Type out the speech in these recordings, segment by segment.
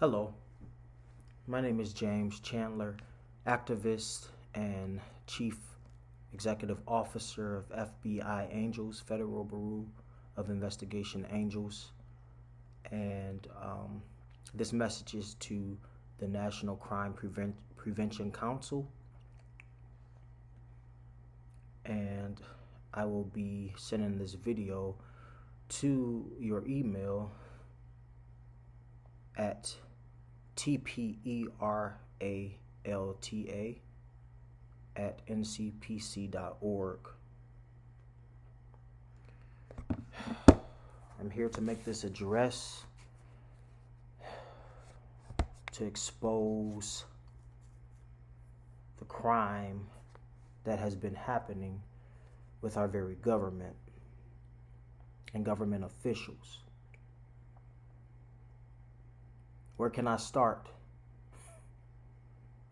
Hello, my name is James Chandler, activist and Chief Executive Officer of FBI Angels, Federal Bureau of Investigation Angels. And this message is to the National Crime Prevention Council. And I will be sending this video to your email at tperalta@ncpc.org. I'm here to make this address to expose the crime that has been happening with our very government and government officials. Where can I start?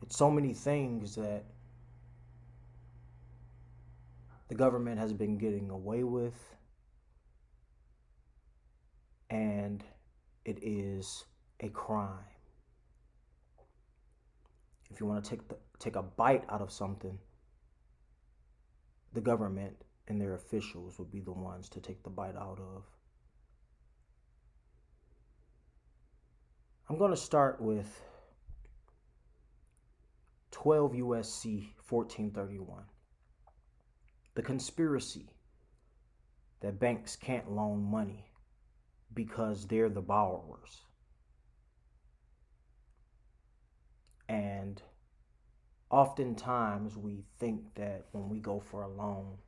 It's so many things that the government has been getting away with, and it is a crime. If you want to take a bite out of something, the government and their officials would be the ones to take the bite out of. I'm going to start with 12 U.S.C. 1431. The conspiracy that banks can't loan money because they're the borrowers. And oftentimes we think that when we go for a loan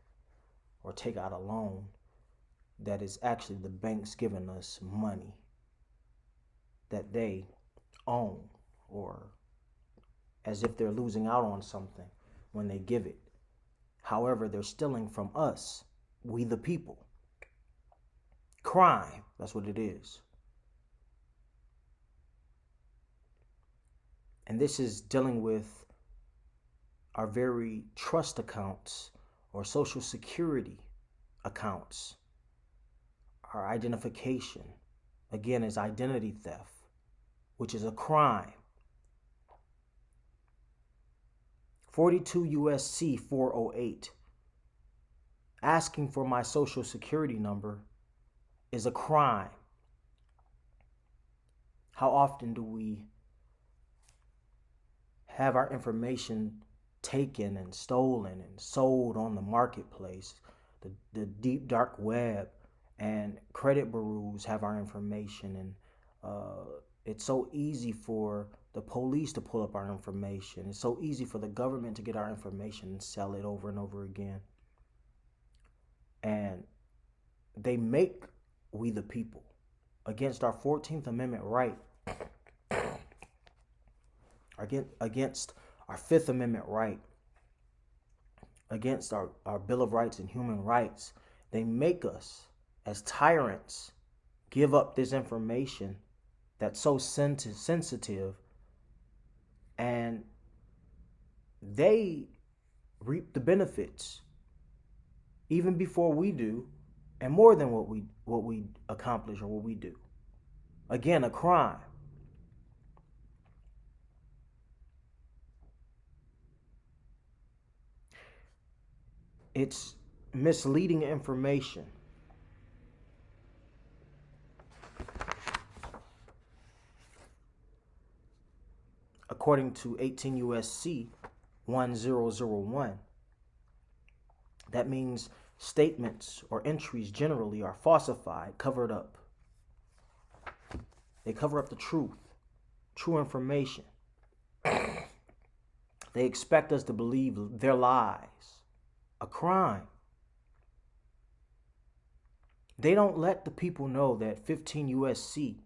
or take out a loan, that is actually the banks giving us money that they own, or as if they're losing out on something when they give it. However, they're stealing from us, we the people. Crime, that's what it is. And this is dealing with our very trust accounts or Social Security accounts. Our identification, again, is identity theft, which is a crime. 42 U.S.C. 408. Asking for my Social Security number is a crime. How often do we have our information taken and stolen and sold on the marketplace, the deep dark web, and credit bureaus have our information, and it's so easy for the police to pull up our information. It's so easy for the government to get our information and sell it over and over again. And they make we the people against our 14th Amendment right, against our 5th Amendment right, against our Bill of Rights and human rights. They make us, as tyrants, give up this information that's so sensitive, and they reap the benefits even before we do, and more than what we accomplish or what we do. Again, a crime. It's misleading information. According to 18 U.S.C. 1001, that means statements or entries generally are falsified, covered up. They cover up the truth, true information. They expect us to believe their lies. A crime. They don't let the people know that 15 U.S.C.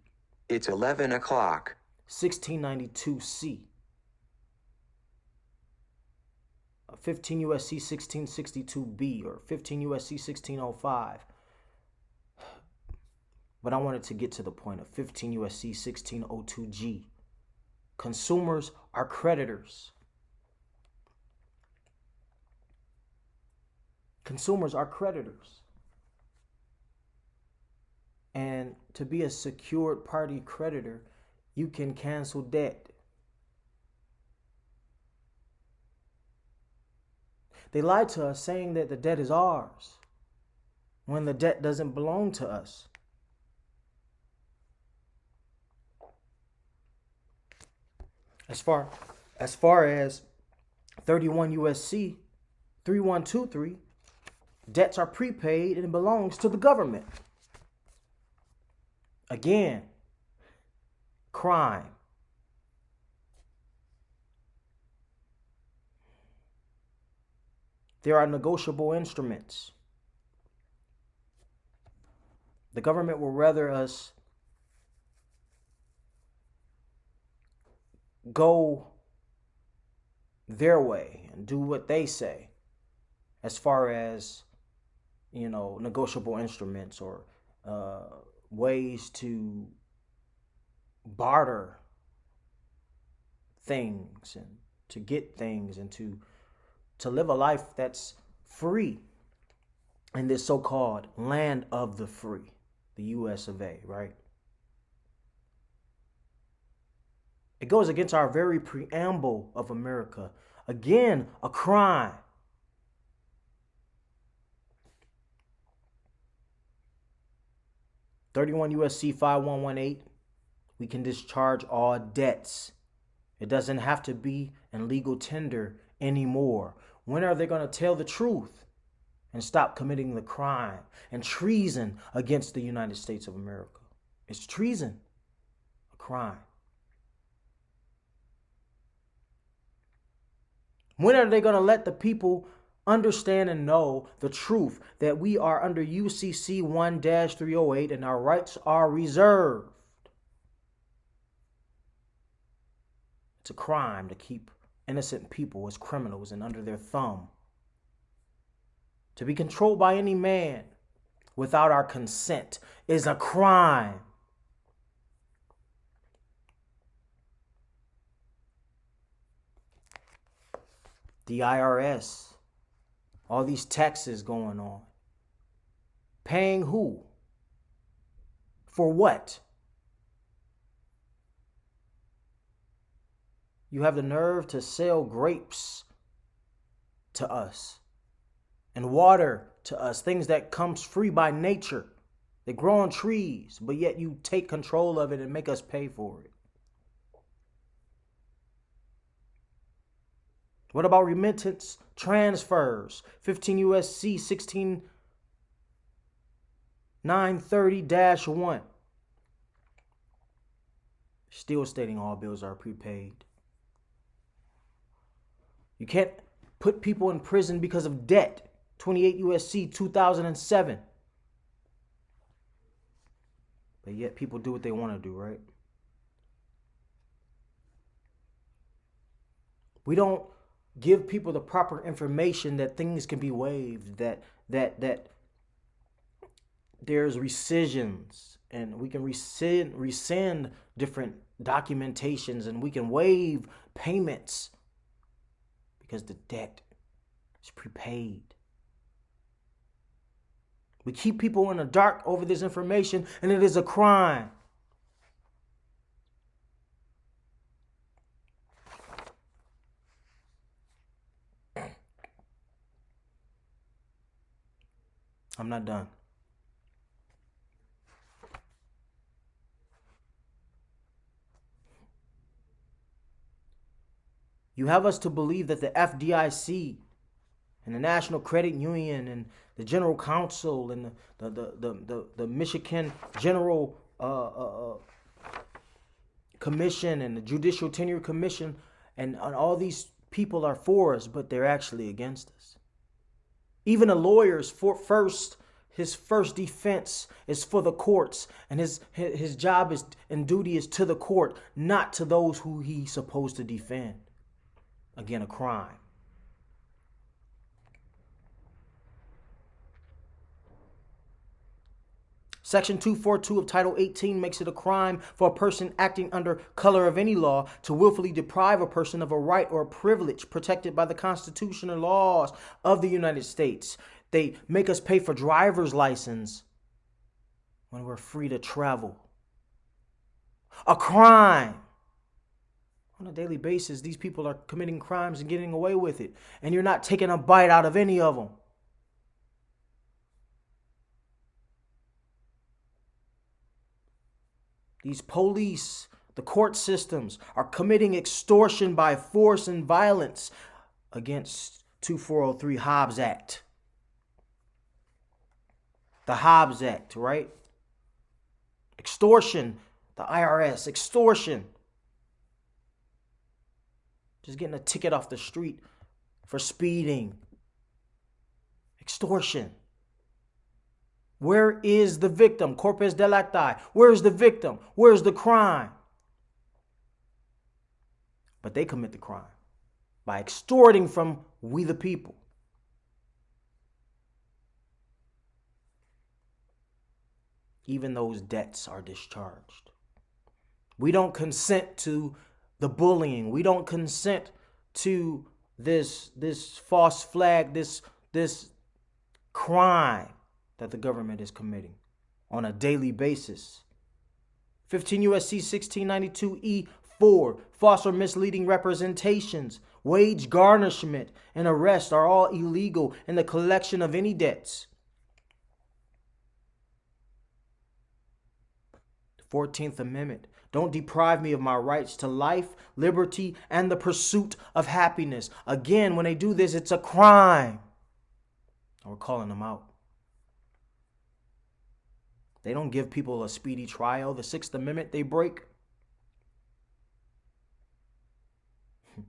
It's 11 o'clock. 1692C, 15 U.S.C. 1662B, or 15 U.S.C. 1605. But I wanted to get to the point of 15 U.S.C. 1602G. Consumers are creditors. Consumers are creditors. And to be a secured party creditor you can cancel debt. They lied to us saying that the debt is ours when the debt doesn't belong to us. As far as 31 USC 3123, debts are prepaid and it belongs to the government. Again, crime. There are negotiable instruments. The government will rather us go their way and do what they say as far as, negotiable instruments or ways to barter things and to get things and to live a life that's free in this so-called land of the free, the US of A, right? It goes against our very preamble of America. Again, a crime. (31 USC 5118), we can discharge all debts. It doesn't have to be in legal tender anymore. When are they going to tell the truth and stop committing the crime and treason against the United States of America? It's treason, a crime. When are they going to let the people understand and know the truth that we are under UCC 1-308 and our rights are reserved? It's a crime to keep innocent people as criminals and under their thumb. To be controlled by any man without our consent is a crime. The IRS, all these taxes going on. Paying who? For what? You have the nerve to sell grapes to us and water to us, things that comes free by nature. They grow on trees, but yet you take control of it and make us pay for it. What about remittance transfers? 15 USC 16930-1. Still stating all bills are prepaid. You can't put people in prison because of debt. 28 USC 2007. But yet people do what they want to do, right? We don't give people the proper information that things can be waived, that there's rescissions and we can rescind different documentations and we can waive payments because the debt is prepaid. We keep people in the dark over this information and it is a crime. I'm not done. You have us to believe that the FDIC and the National Credit Union and the General Counsel and the Michigan General Commission and the Judicial Tenure Commission and all these people are for us, but they're actually against us. Even a lawyer's his first defense is for the courts, and his job is and duty is to the court, not to those who he's supposed to defend. Again, a crime. Section 242 of Title 18 makes it a crime for a person acting under color of any law to willfully deprive a person of a right or a privilege protected by the Constitution and laws of the United States. They make us pay for driver's license when we're free to travel. a crime. On a daily basis, these people are committing crimes and getting away with it. And you're not taking a bite out of any of them. These police, the court systems are committing extortion by force and violence against 2403 Hobbs Act. The Hobbs Act, right? Extortion, the IRS, extortion. Just getting a ticket off the street for speeding. Extortion. Where is the victim? Corpus delicti. Where is the victim? Where is the crime? But they commit the crime by extorting from we the people. Even those debts are discharged. We don't consent to the bullying. We don't consent to this false flag, this crime that the government is committing on a daily basis. 15 U.S.C. 1692E4, false or misleading representations, wage garnishment, and arrest are all illegal in the collection of any debts. 14th Amendment. Don't deprive me of my rights to life, liberty, and the pursuit of happiness. Again, when they do this, it's a crime. We're calling them out. They don't give people a speedy trial. The 6th Amendment they break.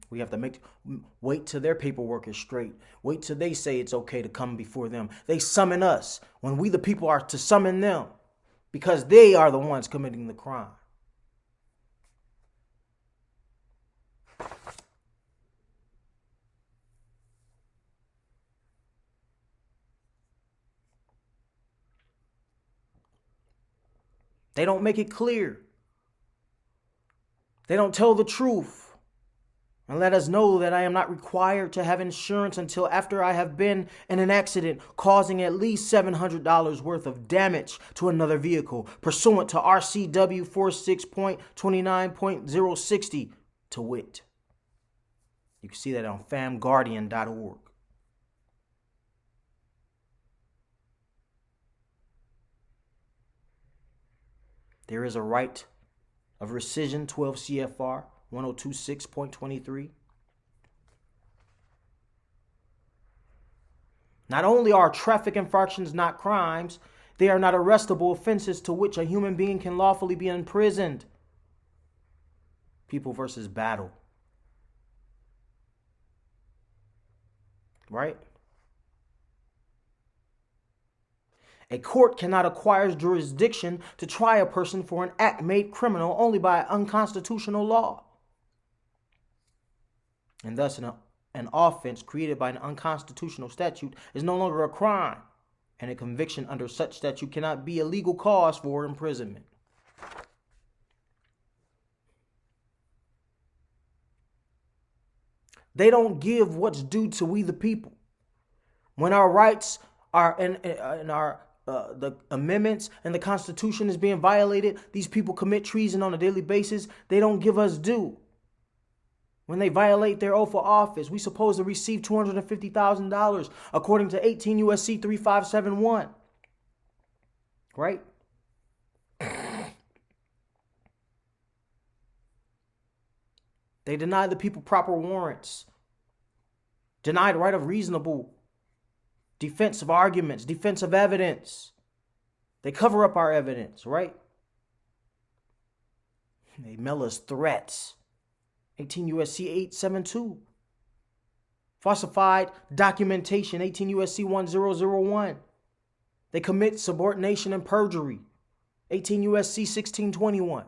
We have to wait till their paperwork is straight. Wait till they say it's okay to come before them. They summon us when we the people are to summon them because they are the ones committing the crime. They don't make it clear. They don't tell the truth and let us know that I am not required to have insurance until after I have been in an accident causing at least $700 worth of damage to another vehicle pursuant to RCW 46.29.060 to wit. You can see that on famguardian.org. There is a right of rescission, 12 CFR 1026.23. Not only are traffic infractions not crimes, they are not arrestable offenses to which a human being can lawfully be imprisoned. People versus Battle. Right? A court cannot acquire jurisdiction to try a person for an act made criminal only by unconstitutional law. And thus, an offense created by an unconstitutional statute is no longer a crime, and a conviction under such statute cannot be a legal cause for imprisonment. They don't give what's due to we the people. When our rights are in our the amendments and the Constitution is being violated, these people commit treason on a daily basis. They don't give us due. When they violate their oath of office, we supposed to receive $250,000 according to 18 U.S.C. 3571. Right? They deny the people proper warrants. Denied right of reasonable defensive arguments, defensive evidence. They cover up our evidence, right? They mail us threats. 18 U.S.C. 872. Falsified documentation. 18 U.S.C. 1001. They commit subordination and perjury. 18 U.S.C. 1621.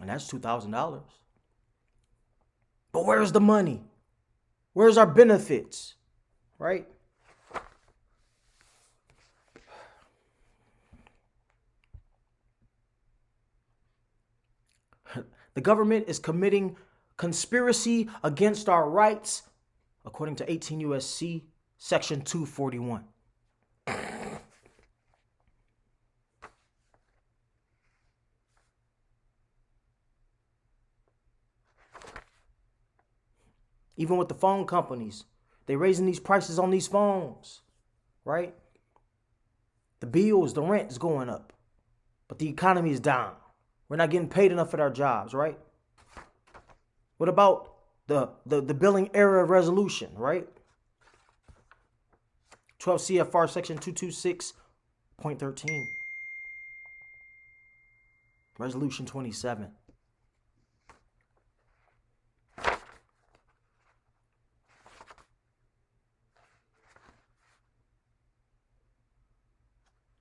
And that's $2,000. But where's the money? Where's our benefits? Right? The government is committing conspiracy against our rights according to 18 U.S.C. Section 241. Even with the phone companies, they raising these prices on these phones, right? The bills, the rent is going up, but the economy is down. We're not getting paid enough at our jobs, right? What about the billing error resolution, right? 12 CFR section 226.13. Resolution 27.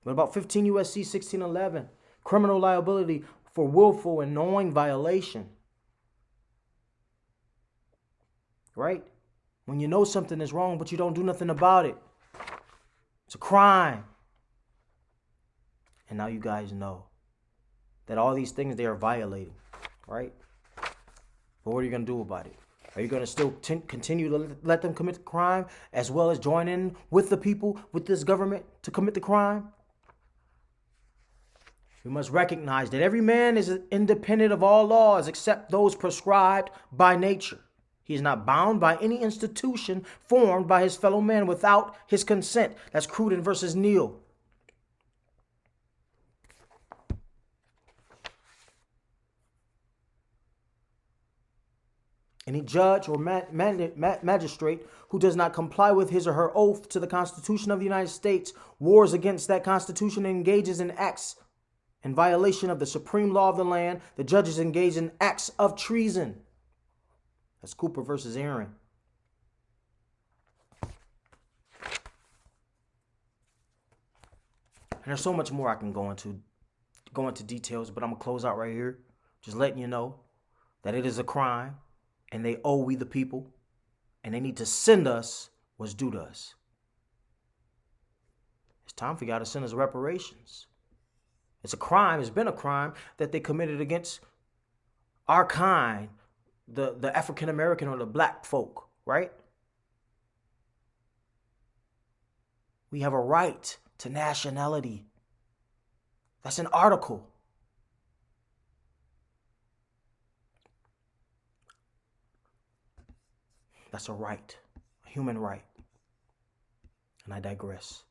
What about 15 USC 1611? Criminal liability for willful and knowing violation. Right? When you know something is wrong, but you don't do nothing about it. It's a crime. And now you guys know that all these things they are violating. Right? But what are you going to do about it? Are you going to still continue to let them commit the crime as well as join in with the people, with this government to commit the crime? We must recognize that every man is independent of all laws except those prescribed by nature. He is not bound by any institution formed by his fellow man without his consent. That's Cruden versus Neal. Any judge or magistrate who does not comply with his or her oath to the Constitution of the United States wars against that Constitution and engages in acts in violation of the supreme law of the land. The judges engage in acts of treason. That's Cooper versus Aaron. And there's so much more I can go into details, but I'm going to close out right here. Just letting you know that it is a crime and they owe we the people and they need to send us what's due to us. It's time for y'all to send us reparations. It's a crime. It's been a crime that they committed against our kind, the African American or the black folk, right? We have a right to nationality. That's an article. That's a right, a human right. And I digress.